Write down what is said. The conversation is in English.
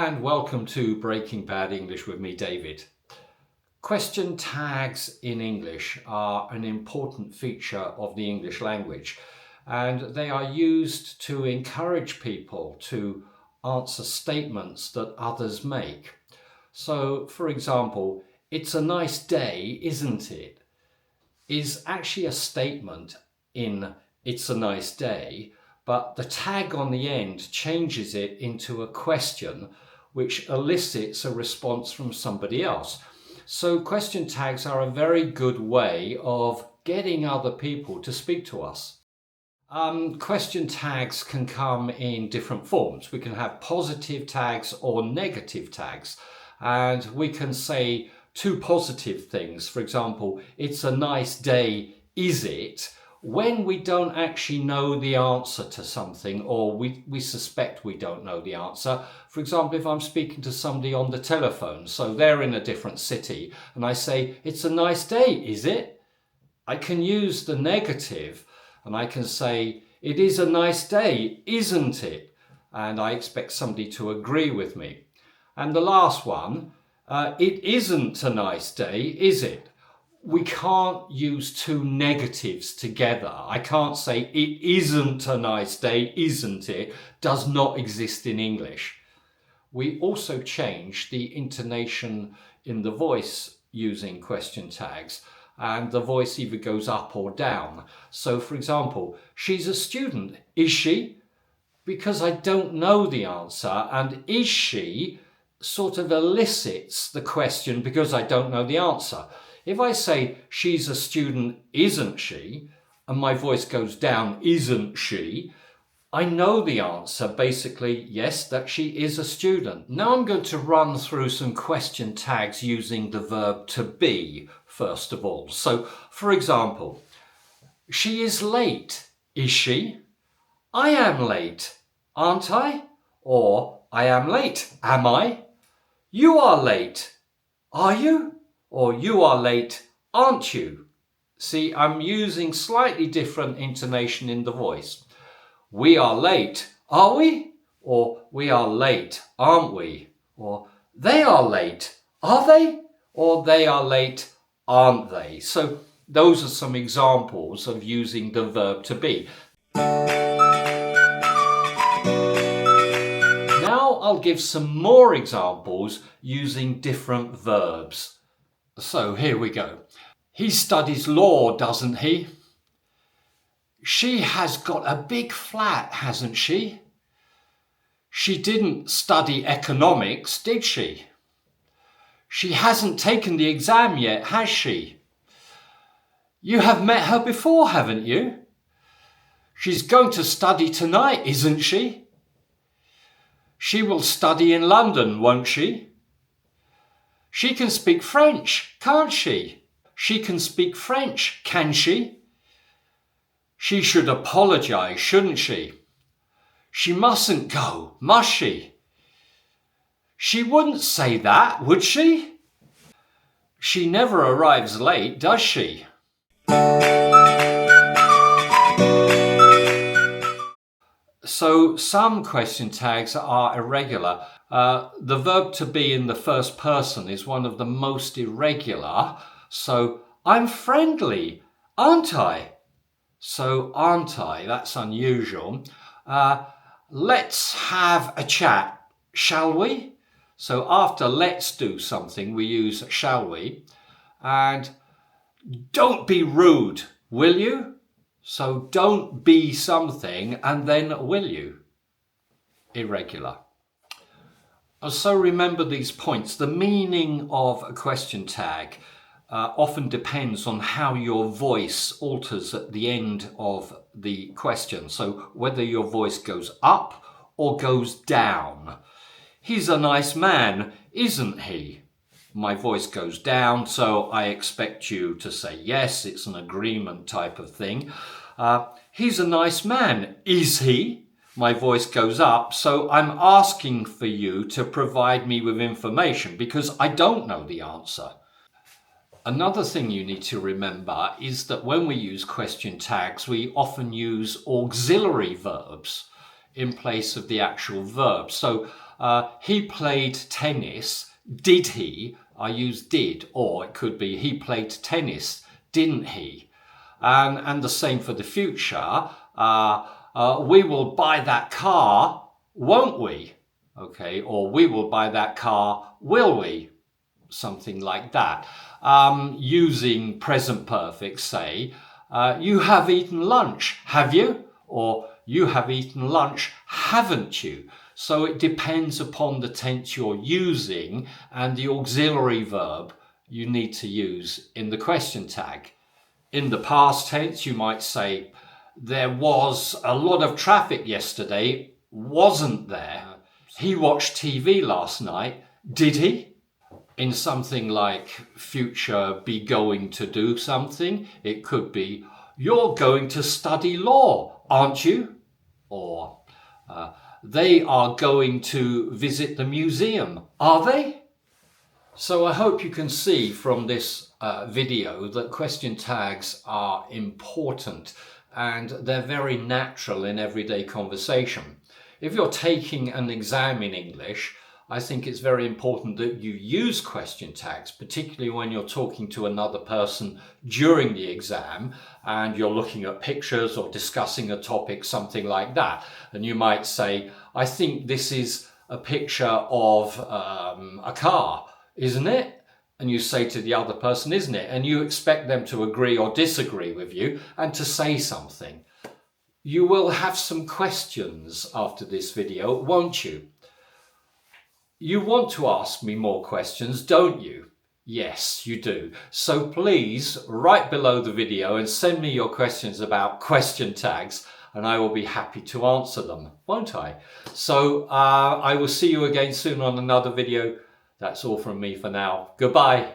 and welcome to Breaking Bad English with me, David. Question tags in English are an important feature of the English language, and they are used to encourage people to answer statements that others make. So, for example, "It's a nice day, isn't it?" is actually a statement in "it's a nice day," but the tag on the end changes it into a question which elicits a response from somebody else. So question tags are a very good way of getting other people to speak to us. Question tags can come in different forms. We can have positive tags or negative tags, and we can say two positive things. For example, "It's a nice day, is it?" when we don't actually know the answer to something, or we suspect we don't know the answer. For example, if I'm speaking to somebody on the telephone, so they're in a different city, and I say, "It's a nice day, is it?" I can use the negative, and I can say, "It is a nice day, isn't it?" And I expect somebody to agree with me. And the last one, "It isn't a nice day, is it?" We can't use two negatives together. I can't say "it isn't a nice day, isn't it?" Does not exist in English. We also change the intonation in the voice using question tags, and the voice either goes up or down. So for example, "She's a student, is she?" Because I don't know the answer, and "is she" sort of elicits the question because I don't know the answer. If I say "she's a student, isn't she?" and my voice goes down, "isn't she?" I know the answer, basically, yes, that she is a student. Now I'm going to run through some question tags using the verb to be, first of all. So, for example, "She is late, is she?" "I am late, aren't I?" Or "I am late, am I?" "You are late, are you?" Or "You are late, aren't you?" See, I'm using slightly different intonation in the voice. "We are late, are we?" Or "We are late, aren't we?" Or "They are late, are they?" Or "They are late, aren't they?" So those are some examples of using the verb to be. Now I'll give some more examples using different verbs. So here we go. "He studies law, doesn't he?" "She has got a big flat, hasn't she?" "She didn't study economics, did she?" "She hasn't taken the exam yet, has she?" "You have met her before, haven't you?" "She's going to study tonight, isn't she?" "She will study in London, won't she?" "She can speak French, can't she?" "She can speak French, can she?" "She should apologise, shouldn't she?" "She mustn't go, must she?" "She wouldn't say that, would she?" "She never arrives late, does she?" So some question tags are irregular. The verb to be in the first person is one of the most irregular. So "I'm friendly, aren't I?" So aren't I, that's unusual. "Let's have a chat, shall we?" So after "let's do something," we use "shall we?" And "Don't be rude, will you?" So "don't be something" and then "will you?" Irregular. So remember these points. The meaning of a question tag often depends on how your voice alters at the end of the question. So whether your voice goes up or goes down. "He's a nice man, isn't he?" My voice goes down, so I expect you to say yes. It's an agreement type of thing. "He's a nice man, is he?" My voice goes up, so I'm asking for you to provide me with information because I don't know the answer. Another thing you need to remember is that when we use question tags, we often use auxiliary verbs in place of the actual verb. So He played tennis. Did he? I use did, or it could be he played tennis, didn't he? And the same for the future. We will buy that car, won't we? Okay, or we will buy that car, will we? Something like that. Using present perfect, say, you have eaten lunch, have you? Or you have eaten lunch, haven't you? So it depends upon the tense you're using and the auxiliary verb you need to use in the question tag. In the past tense, you might say, there was a lot of traffic yesterday, wasn't there? He watched TV last night, did he? In something like future be going to do something, it could be, you're going to study law, aren't you? Or they are going to visit the museum, are they? So I hope you can see from this video that question tags are important and they're very natural in everyday conversation. If you're taking an exam in English, I think it's very important that you use question tags, particularly when you're talking to another person during the exam and you're looking at pictures or discussing a topic, something like that. And you might say, I think this is a picture of a car, isn't it? And you say to the other person, isn't it? And you expect them to agree or disagree with you and to say something. You will have some questions after this video, won't you? You want to ask me more questions, don't you? Yes, you do. So please write below the video and send me your questions about question tags and I will be happy to answer them, won't I? So I will see you again soon on another video. That's all from me for now. Goodbye.